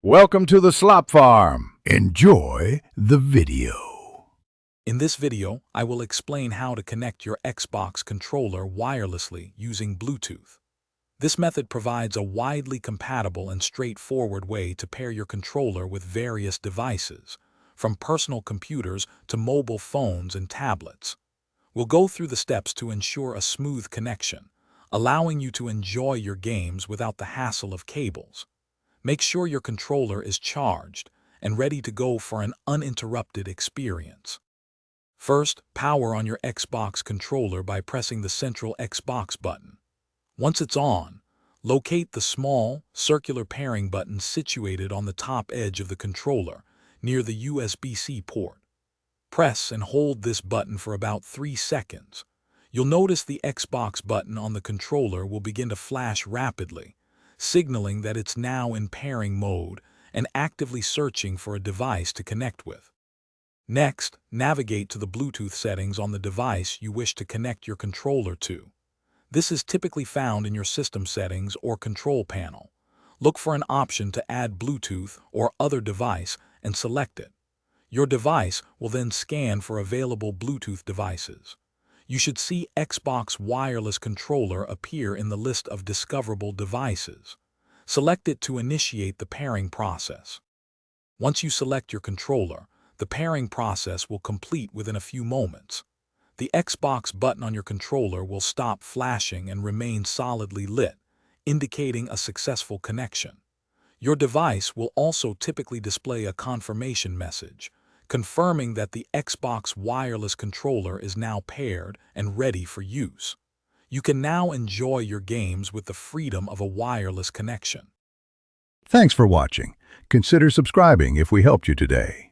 Welcome to the Slop Farm. Enjoy the video. In this video, I will explain how to connect your Xbox controller wirelessly using Bluetooth. This method provides a widely compatible and straightforward way to pair your controller with various devices, from personal computers to mobile phones and tablets. We'll go through the steps to ensure a smooth connection, allowing you to enjoy your games without the hassle of cables. Make sure your controller is charged and ready to go for an uninterrupted experience. First, power on your Xbox controller by pressing the central Xbox button. Once it's on, locate the small, circular pairing button situated on the top edge of the controller, near the USB-C port. Press and hold this button for about 3 seconds. You'll notice the Xbox button on the controller will begin to flash rapidly, signaling that it's now in pairing mode and actively searching for a device to connect with. Next, navigate to the Bluetooth settings on the device you wish to connect your controller to. This is typically found in your system settings or control panel. Look for an option to add Bluetooth or other device and select it. Your device will then scan for available Bluetooth devices. You should see Xbox Wireless Controller appear in the list of discoverable devices. Select it to initiate the pairing process. Once you select your controller, the pairing process will complete within a few moments. The Xbox button on your controller will stop flashing and remain solidly lit, indicating a successful connection. Your device will also typically display a confirmation message, confirming that the Xbox wireless controller is now paired and ready for use. You can now enjoy your games with the freedom of a wireless connection. Thanks for watching. Consider subscribing if we helped you today.